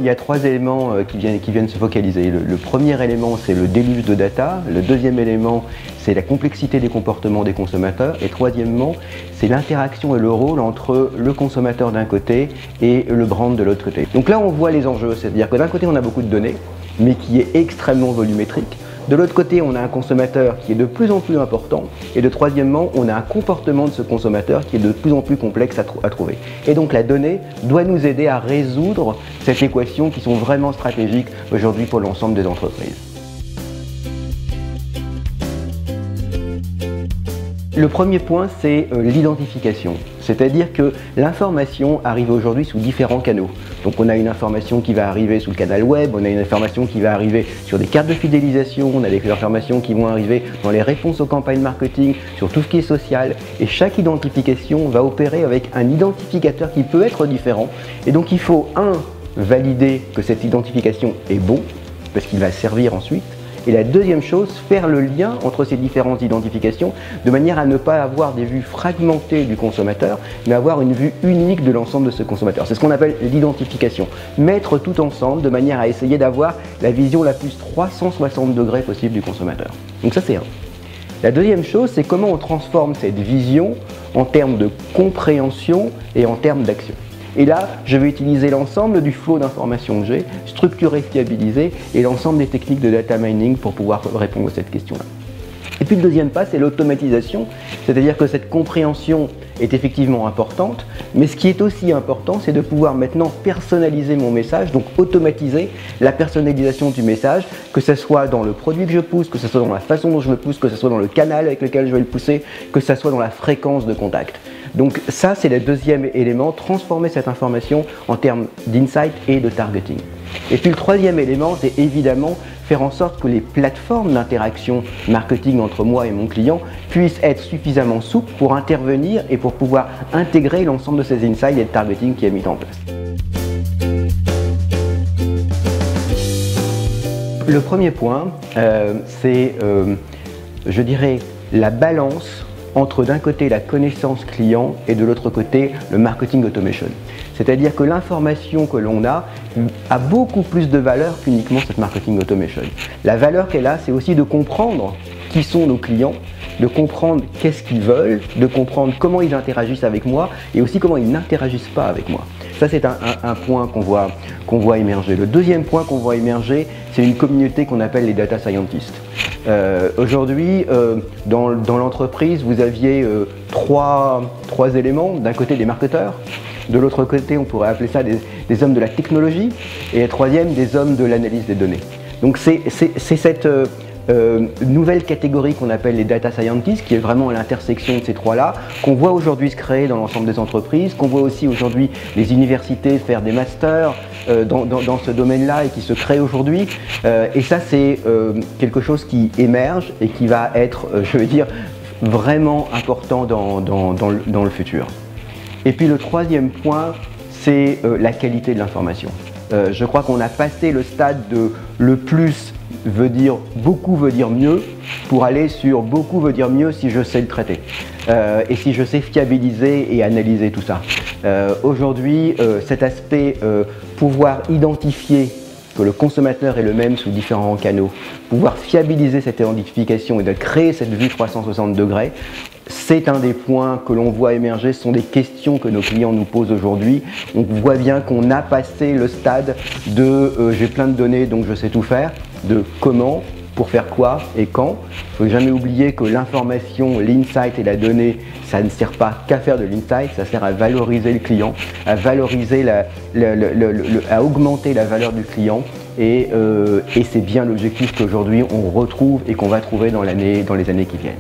il y a trois éléments qui viennent se focaliser. Le premier élément, c'est le déluge de data. Le deuxième élément, c'est la complexité des comportements des consommateurs. Et troisièmement, c'est l'interaction et le rôle entre le consommateur d'un côté et le brand de l'autre côté. Donc là, on voit les enjeux. C'est-à-dire que d'un côté, on a beaucoup de données, mais qui est extrêmement volumétrique. De l'autre côté, on a un consommateur qui est de plus en plus important. Et de troisièmement, on a un comportement de ce consommateur qui est de plus en plus complexe à trouver. Et donc la donnée doit nous aider à résoudre cette équation qui sont vraiment stratégiques aujourd'hui pour l'ensemble des entreprises. Le premier point, c'est l'identification. C'est-à-dire que l'information arrive aujourd'hui sous différents canaux. Donc on a une information qui va arriver sous le canal web, on a une information qui va arriver sur des cartes de fidélisation, on a des informations qui vont arriver dans les réponses aux campagnes marketing, sur tout ce qui est social. Et chaque identification va opérer avec un identificateur qui peut être différent. Et donc il faut, valider que cette identification est bon, parce qu'il va servir ensuite. Et la deuxième chose, faire le lien entre ces différentes identifications de manière à ne pas avoir des vues fragmentées du consommateur, mais avoir une vue unique de l'ensemble de ce consommateur. C'est ce qu'on appelle l'identification. Mettre tout ensemble de manière à essayer d'avoir la vision la plus 360 degrés possible du consommateur. Donc ça, c'est un. La deuxième chose, c'est comment on transforme cette vision en termes de compréhension et en termes d'action. Et là, je vais utiliser l'ensemble du flot d'informations que j'ai, structuré, fiabilisé, et l'ensemble des techniques de data mining pour pouvoir répondre à cette question-là. Et puis le deuxième pas, c'est l'automatisation, c'est-à-dire que cette compréhension est effectivement importante, mais ce qui est aussi important, c'est de pouvoir maintenant personnaliser mon message, donc automatiser la personnalisation du message, que ce soit dans le produit que je pousse, que ce soit dans la façon dont je le pousse, que ce soit dans le canal avec lequel je vais le pousser, que ce soit dans la fréquence de contact. Donc ça, c'est le deuxième élément, transformer cette information en termes d'insight et de targeting. Et puis le troisième élément, c'est évidemment faire en sorte que les plateformes d'interaction marketing entre moi et mon client puissent être suffisamment souples pour intervenir et pour pouvoir intégrer l'ensemble de ces insights et de targeting qui est mis en place. Le premier point, c'est, je dirais, la balance entre d'un côté la connaissance client et de l'autre côté le marketing automation. C'est-à-dire que l'information que l'on a beaucoup plus de valeur qu'uniquement cette marketing automation. La valeur qu'elle a, c'est aussi de comprendre qui sont nos clients, de comprendre qu'est-ce qu'ils veulent, de comprendre comment ils interagissent avec moi et aussi comment ils n'interagissent pas avec moi. Ça, c'est un point qu'on voit émerger. Le deuxième point qu'on voit émerger, c'est une communauté qu'on appelle les data scientists. Aujourd'hui, dans l'entreprise, vous aviez trois éléments. D'un côté, des marketeurs. De l'autre côté, on pourrait appeler ça des hommes de la technologie. Et le troisième, des hommes de l'analyse des données. Donc c'est cette nouvelle catégorie qu'on appelle les data scientists, qui est vraiment à l'intersection de ces trois-là, qu'on voit aujourd'hui se créer dans l'ensemble des entreprises, qu'on voit aussi aujourd'hui les universités faire des masters dans ce domaine-là et qui se créent aujourd'hui. Et ça, c'est quelque chose qui émerge et qui va être, je veux dire, vraiment important dans le futur. Et puis le troisième point, c'est la qualité de l'information. Je crois qu'on a passé le stade de le plus veut dire beaucoup veut dire mieux pour aller sur beaucoup veut dire mieux si je sais le traiter et si je sais fiabiliser et analyser tout ça. Aujourd'hui, cet aspect pouvoir identifier que le consommateur est le même sous différents canaux, pouvoir fiabiliser cette identification et de créer cette vue 360 degrés, c'est un des points que l'on voit émerger, ce sont des questions que nos clients nous posent aujourd'hui. On voit bien qu'on a passé le stade de j'ai plein de données donc je sais tout faire, de comment, pour faire quoi et quand. Il ne faut jamais oublier que l'information, l'insight et la donnée, ça ne sert pas qu'à faire de l'insight, ça sert à valoriser le client, à valoriser à augmenter la valeur du client. Et c'est bien l'objectif qu'aujourd'hui on retrouve et qu'on va trouver dans les années qui viennent.